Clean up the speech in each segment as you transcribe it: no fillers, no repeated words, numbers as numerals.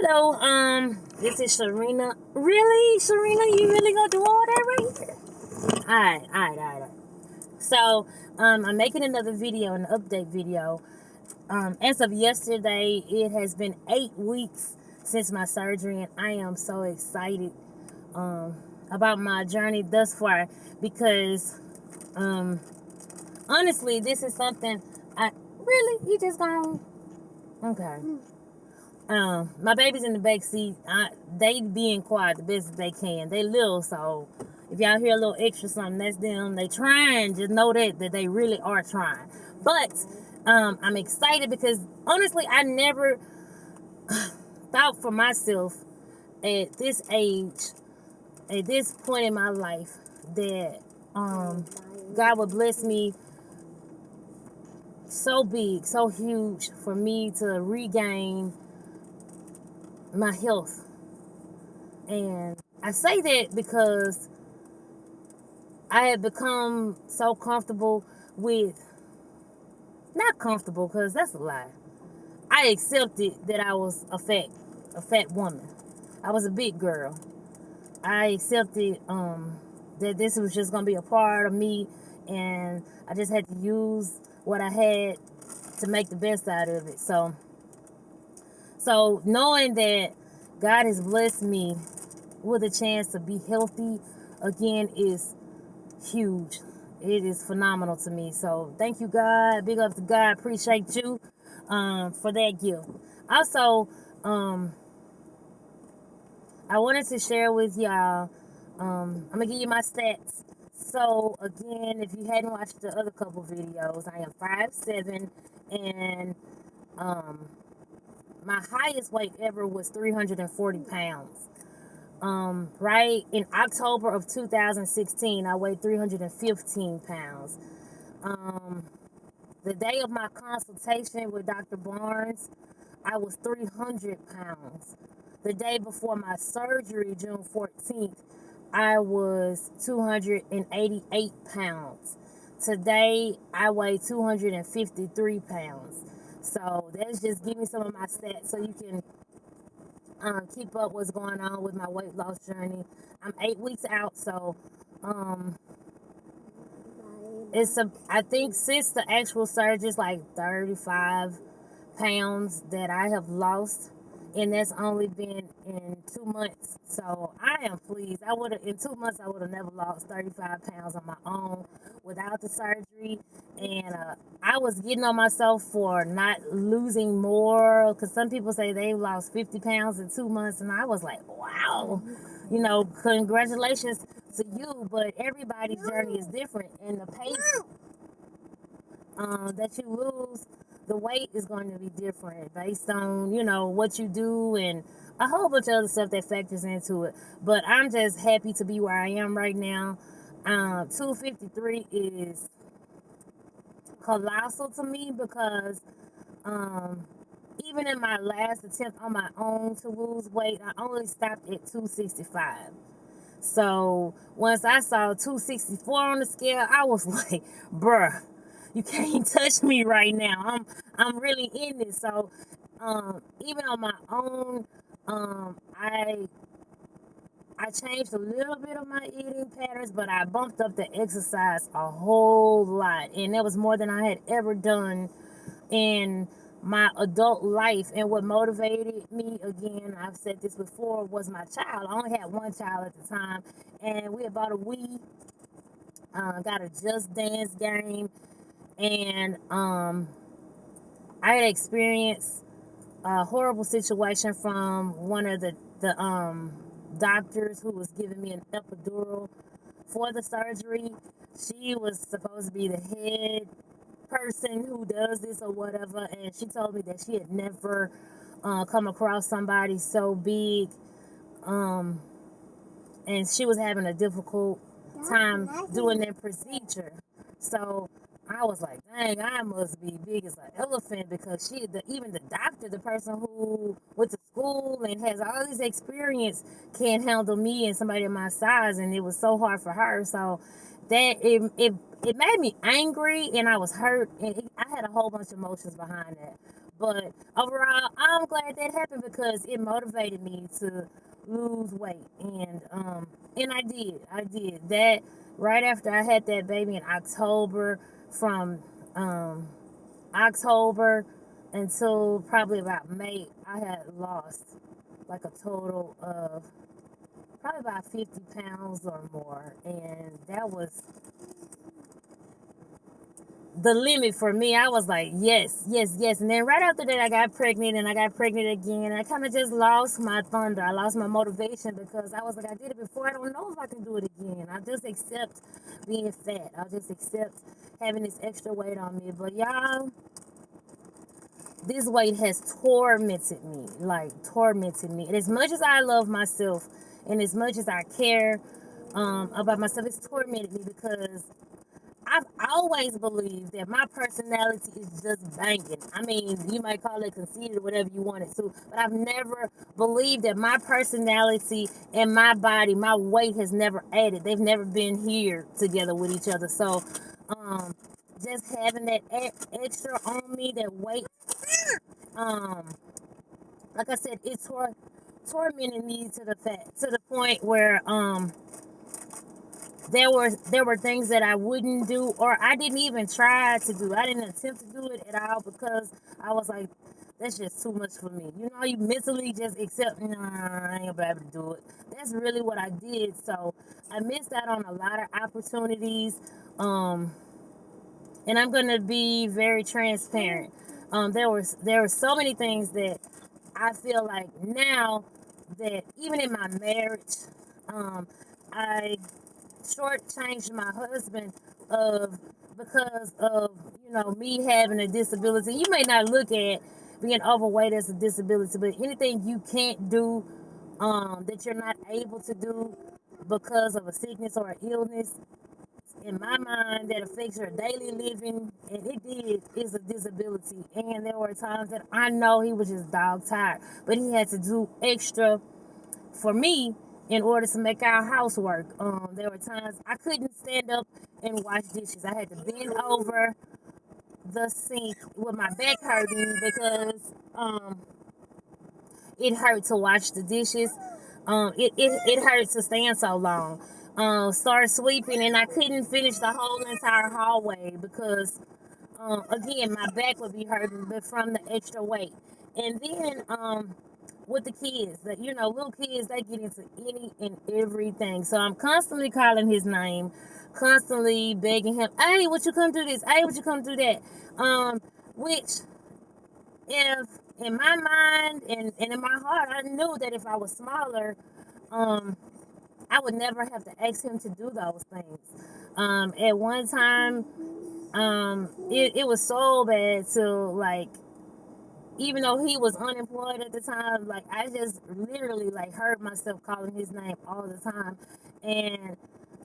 Hello, this is Sharina. Really, Sharina, you really gonna do all that right here? Alright. So, I'm making another video, an update video. As of yesterday, it has been 8 weeks since my surgery, and I am so excited, about my journey thus far because, honestly, this is something you just gonna, okay. My baby's in the back seat. They being quiet the best they can. They little, so if y'all hear a little extra something, that's them. They trying. Just know that they really are trying. But I'm excited because honestly, I never thought for myself at this age, at this point in my life, that God would bless me so big, so huge for me to regain my health. And I say that because I had become so comfortable with, not comfortable because that's a lie. I accepted that I was a fat woman. I was a big girl. I accepted that this was just gonna be a part of me, and I just had to use what I had to make the best out of it. So knowing that God has blessed me with a chance to be healthy again is huge. It is phenomenal to me. So thank you, God. Big up to God. Appreciate you for that gift. Also, I wanted to share with y'all, I'm gonna give you my stats. So again, if you hadn't watched the other couple videos, I am 5'7", and my highest weight ever was 340 pounds. Right in October of 2016, I weighed 315 pounds. The day of my consultation with Dr. Barnes, I was 300 pounds. The day before my surgery, June 14th, I was 288 pounds. Today, I weigh 253 pounds. So that's just giving some of my stats so you can keep up what's going on with my weight loss journey. I'm 8 weeks out, so I think since the actual surgery, it's like 35 pounds that I have lost, and that's only been in 2 months. So I am pleased. In 2 months I would have never lost 35 pounds on my own without the surgery. And I was getting on myself for not losing more, because some people say they lost 50 pounds in 2 months, and I was like, wow, congratulations to you. But everybody's journey is different, and the pace that you lose, the weight is going to be different based on, what you do and a whole bunch of other stuff that factors into it. But I'm just happy to be where I am right now. 253 is colossal to me because even in my last attempt on my own to lose weight, I only stopped at 265. So once I saw 264 on the scale, I was like, bruh, you can't touch me right now. I'm really in this. So even on my own, I changed a little bit of my eating patterns, but I bumped up the exercise a whole lot, and that was more than I had ever done in my adult life. And what motivated me, again, I've said this before, was my child. I only had one child at the time, and we had bought a Wii, got a Just Dance game, and I had experienced a horrible situation from one of the doctors who was giving me an epidural for the surgery. She was supposed to be the head person who does this or whatever, and she told me that she had never come across somebody so big, and she was having a difficult time doing that procedure. So I was like, dang, I must be big as an elephant, because even the doctor, the person who went to school and has all this experience, can't handle me and somebody of my size, and it was so hard for her. So that it made me angry, and I was hurt, and I had a whole bunch of emotions behind that. But overall, I'm glad that happened because it motivated me to lose weight, and I did that right after I had that baby in October. From um October until probably about May, I had lost like a total of probably about 50 pounds or more, and that was the limit for me. I was like, yes, yes, yes. And then right after that, I got pregnant, and I got pregnant again. And I kind of just lost my thunder. I lost my motivation because I was like, I did it before. I don't know if I can do it again. I just accept being fat. I just accept having this extra weight on me. But y'all, this weight has tormented me, like tormented me. And as much as I love myself, and as much as I care about myself, it's tormented me because I've always believed that my personality is just banging. I mean, you might call it conceited or whatever you want it to, but I've never believed that my personality and my body, my weight has never added. They've never been here together with each other. So, um, just having that extra on me, that weight, um, like I said, it's tormenting me to the point where there were things that I wouldn't do, or I didn't even try to do. I didn't attempt to do it at all because I was like, that's just too much for me. You know, you mentally just accept, nah, I ain't gonna be able to do it. That's really what I did. So I missed out on a lot of opportunities. And I'm gonna be very transparent. There were so many things that I feel like now that even in my marriage, I shortchanged my husband of because of me having a disability. You may not look at being overweight as a disability, but anything you can't do, that you're not able to do because of a sickness or an illness, in my mind, that affects your daily living, and it did, is a disability. And there were times that I know he was just dog tired, but he had to do extra for me in order to make our house work. There were times I couldn't stand up and wash dishes. I had to bend over the sink with my back hurting because it hurt to wash the dishes. It hurt to stand so long. Started sweeping, and I couldn't finish the whole entire hallway because, again, my back would be hurting but from the extra weight. And then with the kids, little kids, they get into any and everything. So I'm constantly calling his name, constantly begging him, hey, would you come do this? Hey, would you come do that? Which, if in my mind and in my heart, I knew that if I was smaller, um, I would never have to ask him to do those things. At one time, it was so bad to, like, even though he was unemployed at the time, like, I just literally, like, heard myself calling his name all the time, and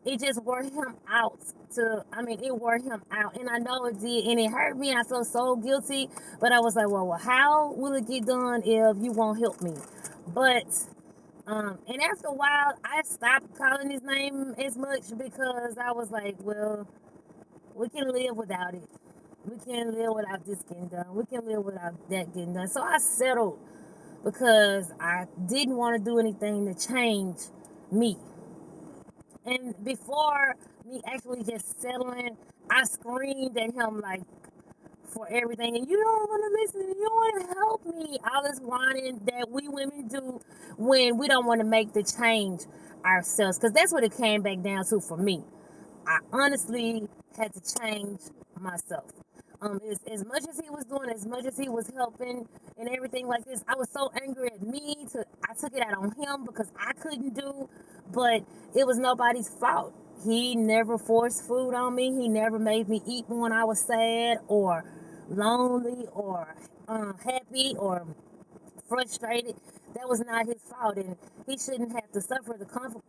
it just wore him out. It wore him out, and I know it did, and it hurt me, and I felt so guilty. But I was like, well, how will it get done if you won't help me? But and after a while, I stopped calling his name as much because I was like, well, we can live without it. We can live without this getting done. We can live without that getting done. So I settled because I didn't want to do anything to change me. And before me actually just settling, I screamed at him, like, for everything. And you don't want to listen. You don't want to help me. All this whining that we women do when we don't want to make the change ourselves. Because that's what it came back down to for me. I honestly had to change myself. As much as he was doing, as much as he was helping and everything like this, I was so angry at me. I took it out on him because I couldn't do, but it was nobody's fault. He never forced food on me. He never made me eat when I was sad or lonely or happy or frustrated. That was not his fault, and he shouldn't have to suffer the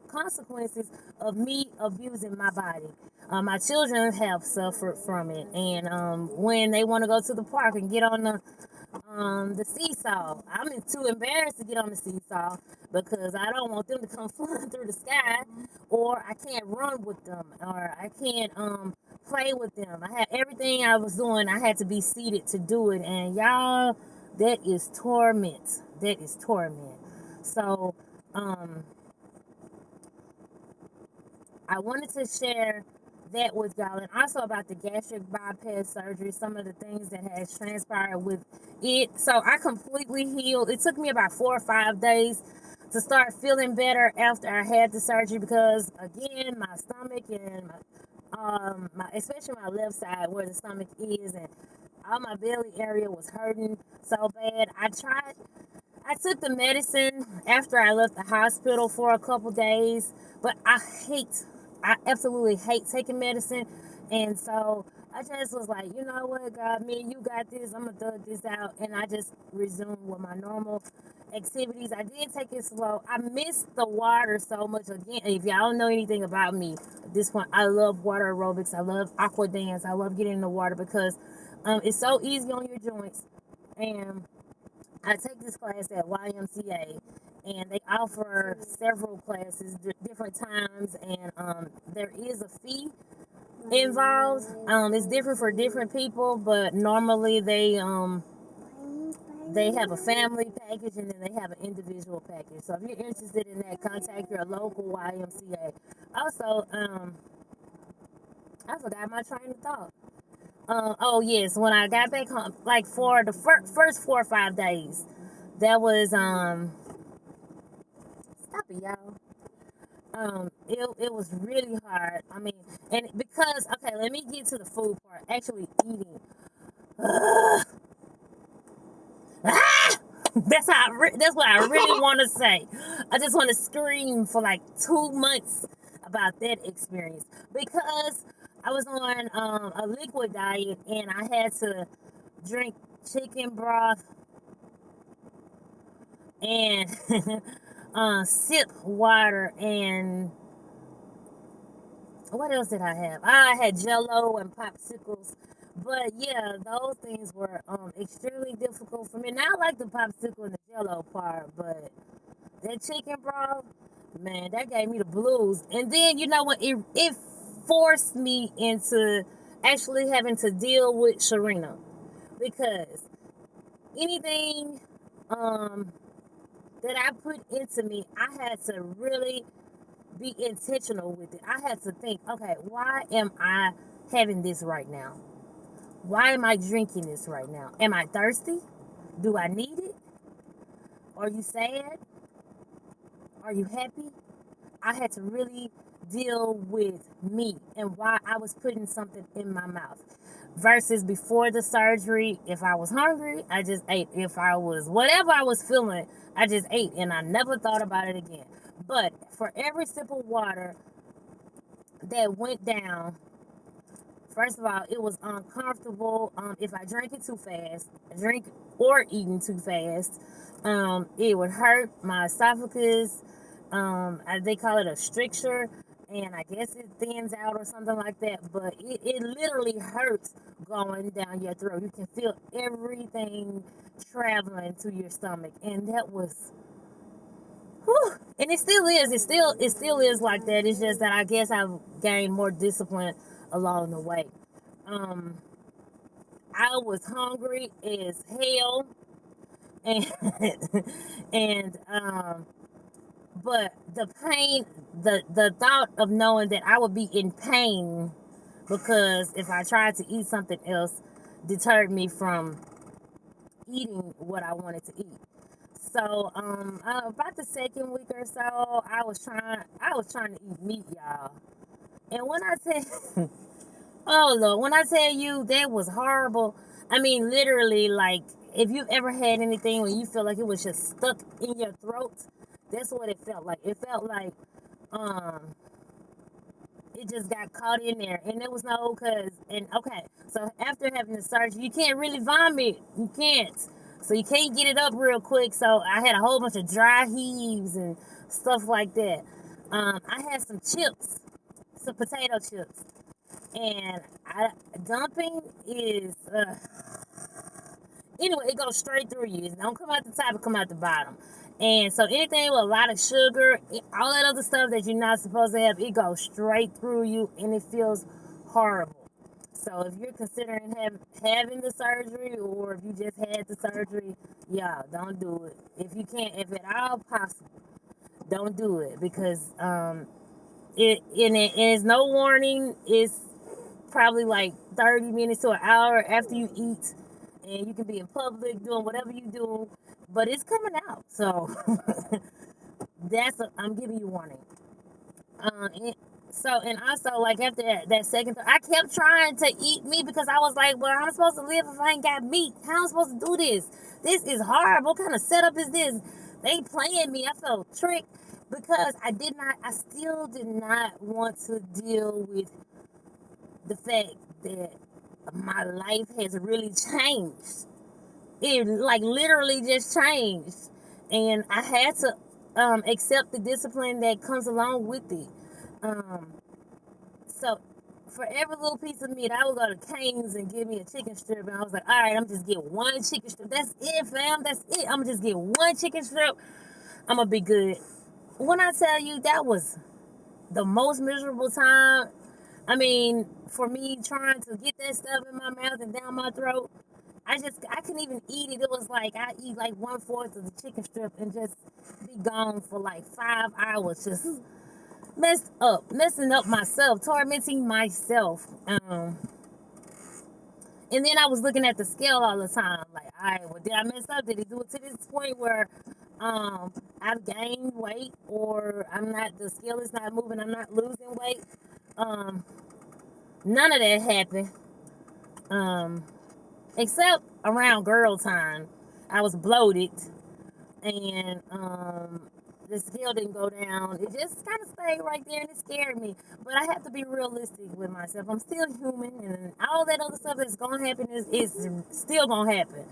consequences of me abusing my body. My children have suffered from it, and when they want to go to the park and get on the seesaw, I'm too embarrassed to get on the seesaw because I don't want them to come flying through the sky, or I can't run with them, or I can't play with them. I had everything I was doing. I had to be seated to do it, and y'all, That is torment. That is torment. So, um, I wanted to share that with y'all, and also about the gastric bypass surgery, some of the things that has transpired with it. So I completely healed. It took me about 4 or 5 days to start feeling better after I had the surgery, because again, my stomach and my especially my left side where the stomach is, and all my belly area was hurting so bad. I took the medicine after I left the hospital for a couple days, but I absolutely hate taking medicine. And so I just was like, you know what, God, me and you got this. I'm going to thug this out. And I just resumed with my normal activities. I did take it slow. I missed the water so much. Again, if y'all don't know anything about me at this point, I love water aerobics. I love aqua dance. I love getting in the water because it's so easy on your joints. And I take this class at YMCA, and they offer several classes different times, and there is a fee involved. It's different for different people, but normally they have a family package and then they have an individual package. So if you're interested in that, contact your local YMCA. Also, I forgot my train of thought. Oh yes, when I got back home, like for the first 4 or 5 days, that was stop it, y'all. It was really hard. I mean, and because okay, let me get to the food part. Actually eating. Ah! That's what I really want to say. I just want to scream for like 2 months about that experience, because I was on a liquid diet and I had to drink chicken broth and sip water, and what else did I have? I had Jello and popsicles. But yeah, those things were extremely difficult for me. Now I like the popsicle and the Jello part, but that chicken broth, man, that gave me the blues. And then you know what? It forced me into actually having to deal with Sharina, because anything that I put into me, I had to really be intentional with it. I had to think, okay, why am I having this right now? Why am I drinking this right now? Am I thirsty? Do I need it? Are you sad? Are you happy? I had to really deal with me and why I was putting something in my mouth. Versus before the surgery, if I was hungry, I just ate. If I was whatever I was feeling, I just ate, and I never thought about it again. But for every sip of water that went down, first of all, it was uncomfortable. If I drank it too fast, drink or eating too fast, it would hurt my esophagus. They call it a stricture, and I guess it thins out or something like that. But it literally hurts going down your throat. You can feel everything traveling to your stomach, and that was, whew, and it still is. It still is like that. It's just that I guess I've gained more discipline along the way. Um, I was hungry as hell, and and but the pain, the thought of knowing that I would be in pain because if I tried to eat something else deterred me from eating what I wanted to eat. So about the second week or so, I was trying to eat meat, y'all. And when I tell oh Lord, when I tell you that was horrible, I mean literally, like, if you've ever had anything when you feel like it was just stuck in your throat, that's what it felt like. It felt like um it just got caught in there, and there was no cause. And okay, so after having the surgery, you can't really vomit. You can't, so you can't get it up real quick. So I had a whole bunch of dry heaves and stuff like that. I had some chips, some potato chips, and dumping is anyway, it goes straight through you. It don't come out the top, it come out the bottom. And so anything with a lot of sugar, all that other stuff that you're not supposed to have, it goes straight through you, and it feels horrible. So if you're considering having the surgery, or if you just had the surgery, yeah, don't do it. If you can't, if at all possible, don't do it, because it is no warning. It's probably like 30 minutes to an hour after you eat, and you can be in public doing whatever you do, but it's coming out. So I'm giving you warning. And and also, like, after that second, I kept trying to eat meat because I was like, well, how am I supposed to live if I ain't got meat? How am I supposed to do this? This is horrible. What kind of setup is this? They playing me. I felt tricked because I still did not want to deal with the fact that my life has really changed. It, like, literally just changed. And I had to accept the discipline that comes along with it. So for every little piece of meat, I would go to Cane's and give me a chicken strip, and I was like, all right, I'm just get one chicken strip. That's it, fam. That's it. I'm just get one chicken strip. I'm gonna be good. When I tell you, that was the most miserable time. I mean, for me, trying to get that stuff in my mouth and down my throat, I couldn't even eat it. It was like I eat like 1/4 of the chicken strip and just be gone for like 5 hours, just messing up myself, tormenting myself. And then I was looking at the scale all the time, like, all right, well, did I mess up? Did it do it to this point where I've gained weight, or the scale is not moving, I'm not losing weight? None of that happened. Except around girl time, I was bloated, and the scale didn't go down. It just kind of stayed right there, and it scared me. But I have to be realistic with myself. I'm still human, and all that other stuff that's gonna happen is still gonna happen.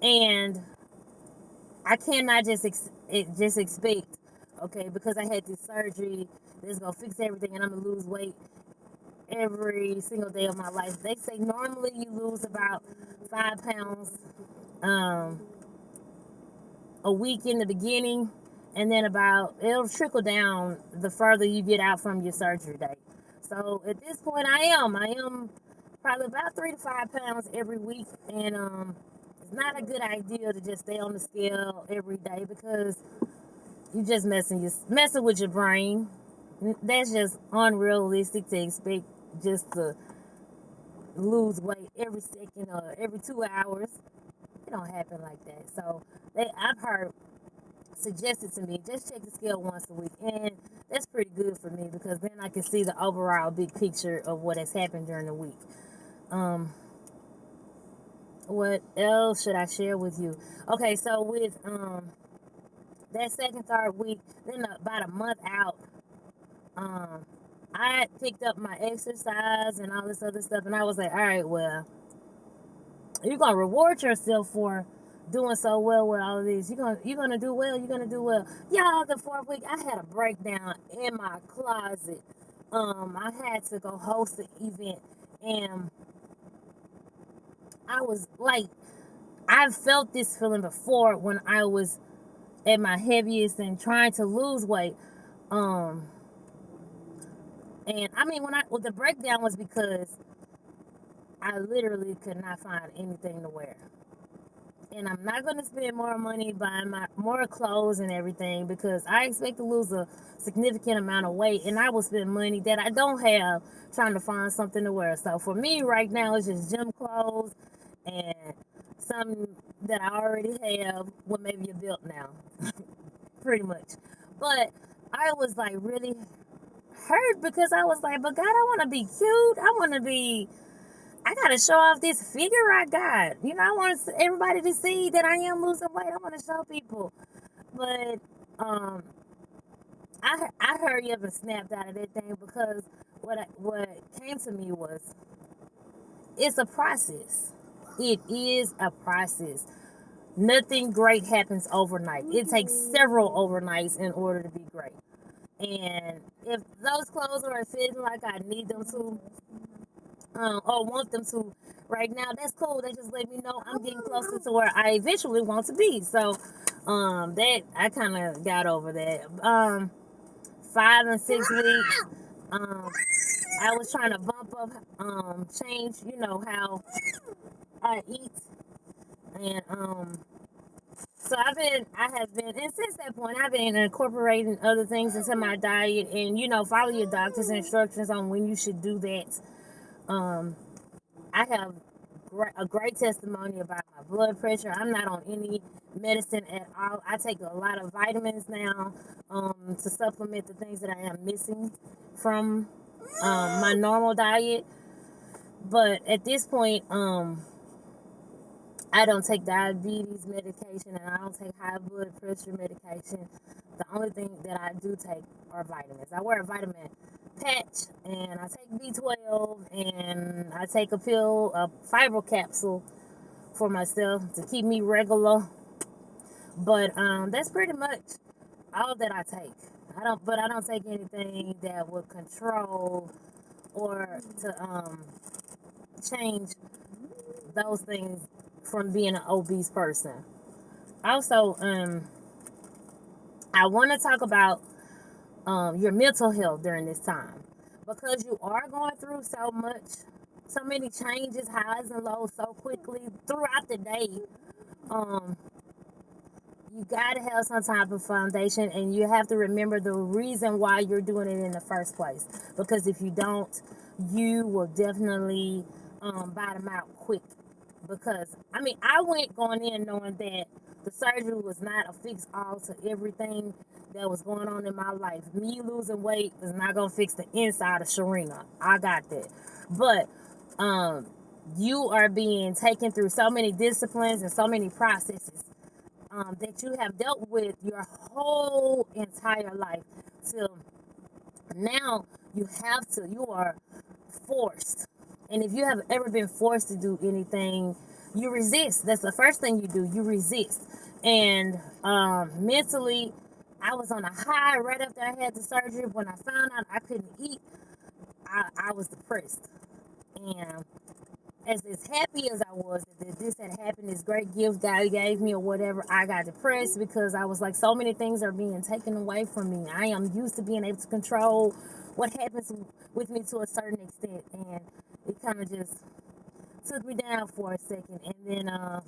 And I cannot just expect, okay, because I had this surgery, this is gonna fix everything, and I'm gonna lose weight every single day of my life. They say normally you lose about 5 pounds a week in the beginning, and then it'll trickle down the further you get out from your surgery date. So at this point, I am probably about 3 to 5 pounds every week, and it's not a good idea to just stay on the scale every day, because you're just messing with your brain. That's just unrealistic to expect just to lose weight every second or every 2 hours. It don't happen like that. So I've heard suggested to me, just check the scale once a week, and that's pretty good for me, because then I can see the overall big picture of what has happened during the week. What else should I share with you? Okay, so with that second, third week, then about a month out, I picked up my exercise and all this other stuff, and I was like, all right, well, you're gonna reward yourself for doing so well with all of these. You're gonna do well. You're gonna do well. Y'all, the 4th week, I had a breakdown in my closet. I had to go host an event, and I was like, I've felt this feeling before when I was at my heaviest and trying to lose weight. And I mean, the breakdown was because I literally could not find anything to wear. And I'm not going to spend more money buying more clothes and everything, because I expect to lose a significant amount of weight, and I will spend money that I don't have trying to find something to wear. So for me right now, it's just gym clothes and some that I already have, well, maybe a belt now, pretty much. But I was like really hurt, because I was like, but God, I want to be cute. I gotta show off this figure I got. I want everybody to see that I am losing weight. I want to show people. But I hurry up and snapped out of that thing, because what came to me was, it's a process. It is a process. Nothing great happens overnight. It takes several overnights in order to be great. And if those clothes aren't fitting like I need them to, or want them to right now, that's cool. That just let me know I'm getting closer to where I eventually want to be. So that I kind of got over that. 5 and 6 weeks, I was trying to bump up, change, how I eat, and so I have been, and since that point, I've been incorporating other things into my diet, and follow your doctor's instructions on when you should do that. Um, I have a great testimony about my blood pressure. I'm not on any medicine at all. I take a lot of vitamins now, to supplement the things that I am missing from, my normal diet. But at this point, I don't take diabetes medication and I don't take high blood pressure medication. The only thing that I do take are vitamins. I wear a vitamin patch and I take B12 and I take a fiber capsule for myself to keep me regular. But that's pretty much all that I take. I don't take anything that would control or to change those things from being an obese person. Also, I want to talk about your mental health during this time because you are going through so many changes, highs and lows so quickly throughout the day. Um, you got to have some type of foundation, and you have to remember the reason why you're doing it in the first place. Because if you don't, you will definitely bottom out quick. Because I went going in knowing that the surgery was not a fix all to everything that was going on in my life. Me losing weight is not gonna fix the inside of Sharina. I got that. But you are being taken through so many disciplines and so many processes that you have dealt with your whole entire life. Till now, you are forced. And if you have ever been forced to do anything, you resist. That's the first thing you do. You resist. And mentally, I was on a high right after I had the surgery. When I found out I couldn't eat, I was depressed. And as happy as I was that this had happened, this great gift God gave me or whatever, I got depressed because I was like, so many things are being taken away from me. I am used to being able to control what happens with me to a certain extent, and it kind of just took me down for a second. And then I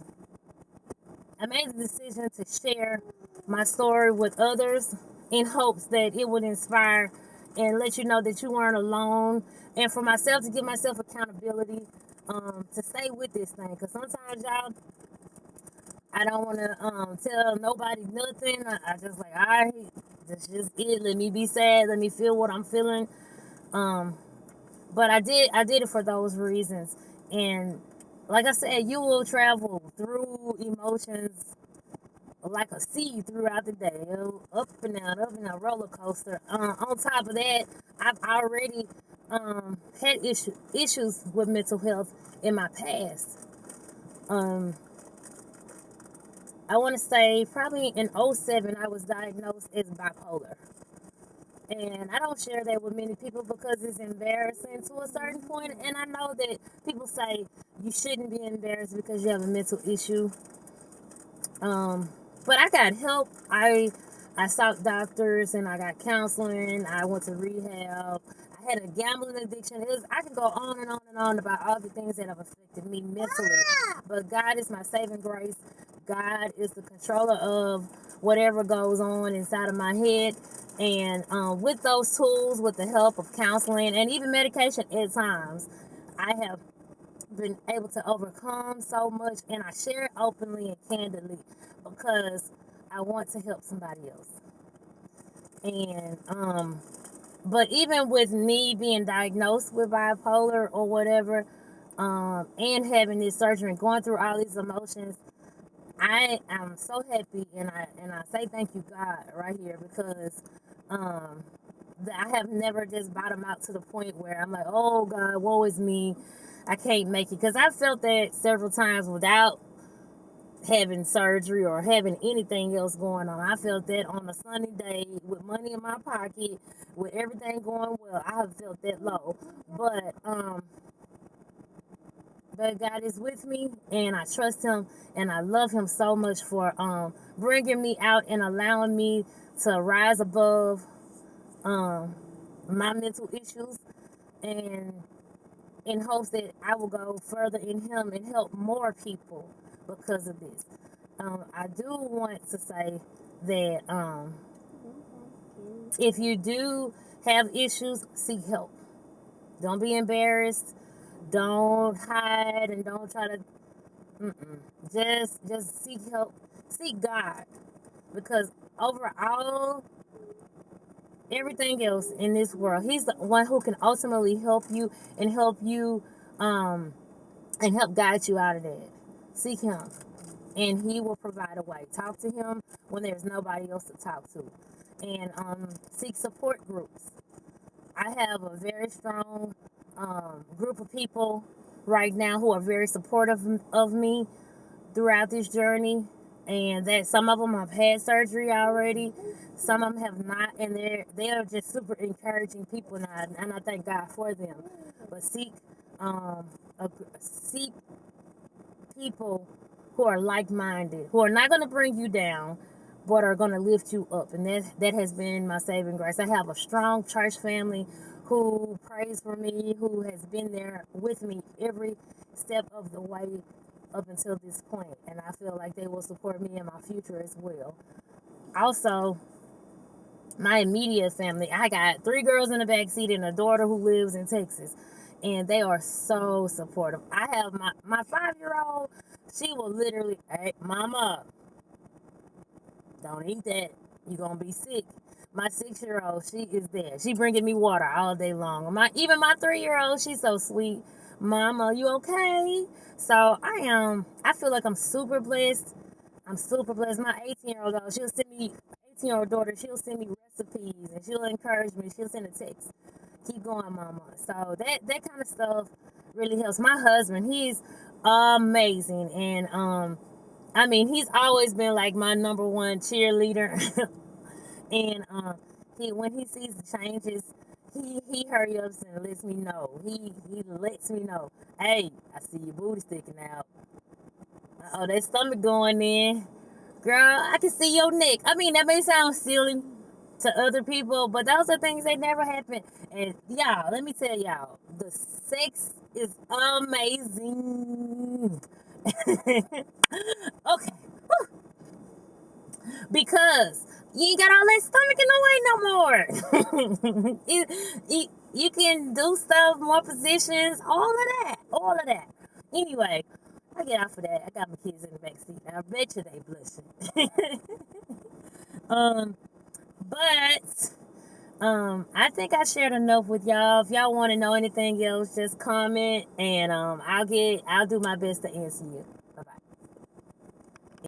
made the decision to share my story with others in hopes that it would inspire and let you know that you weren't alone, and for myself to give myself accountability, to stay with this thing. Because sometimes, y'all, I don't want to tell nobody nothing. I just like, all right, that's just it. Let me be sad. Let me feel what I'm feeling. But I did it for those reasons. And like I said, you will travel through emotions like a sea throughout the day, up and down, roller coaster. On top of that, I've already had issues with mental health in my past. I want to say probably in '07 I was diagnosed as bipolar. And I don't share that with many people because it's embarrassing to a certain point. And I know that people say you shouldn't be embarrassed because you have a mental issue. But I got help. I sought doctors and I got counseling. I went to rehab. I had a gambling addiction. I could go on and on and on about all the things that have affected me mentally. But God is my saving grace. God is the controller of whatever goes on inside of my head. And with those tools, with the help of counseling and even medication at times, I have been able to overcome so much, and I share it openly and candidly because I want to help somebody else. And but even with me being diagnosed with bipolar or whatever, and having this surgery and going through all these emotions, I am so happy, and I say thank you, God, right here, because I have never just bottomed out to the point where I'm like, oh God, woe is me, I can't make it. Because I felt that several times without having surgery or having anything else going on. I felt that on a sunny day with money in my pocket, with everything going well. I have felt that low, but God is with me, and I trust Him, and I love Him so much for bringing me out and allowing me to rise above my mental issues. and in hopes that I will go further in Him and help more people because of this. I do want to say that if you do have issues, seek help. Don't be embarrassed. Don't hide and don't try to. Just seek help. Seek God, because overall, everything else in this world, He's the one who can ultimately help you and help you, and help guide you out of that. Seek Him, and He will provide a way. Talk to Him when there's nobody else to talk to, and seek support groups. I have a very strong group of people right now who are very supportive of me throughout this journey, and that some of them have had surgery already, some of them have not, and they are just super encouraging people now, and I thank God for them. But seek people who are like-minded, who are not going to bring you down, but are going to lift you up, and that has been my saving grace. I have a strong church family who prays for me, who has been there with me every step of the way up until this point, and I feel like they will support me in my future as well. Also, my immediate family, I got 3 girls in the back seat and a daughter who lives in Texas, and they are so supportive. I have my 5-year-old, she will literally, hey, mama, don't eat that, you're gonna be sick. My 6-year-old, she is there. She bringing me water all day long. Even my 3-year-old, she's so sweet. Mama, you okay? So I feel like I'm super blessed. I'm super blessed. My 18-year-old daughter, 18-year-old daughter, she'll send me recipes and she'll encourage me. She'll send a text. Keep going, mama. So that kind of stuff really helps. My husband, he's amazing. And he's always been like my number one cheerleader. And when he sees the changes, he hurry ups and lets me know. He lets me know, hey, I see your booty sticking out. Oh, that stomach going in. Girl, I can see your neck. That may sound silly to other people, but those are things that never happen. And y'all, let me tell y'all, the sex is amazing. Okay. Because you ain't got all that stomach in the way no more. You can do stuff, more positions, all of that. Anyway, I get off of that. I got my kids in the back seat. I bet you they blushing. I think I shared enough with y'all. If y'all want to know anything else, just comment, and I'll do my best to answer you.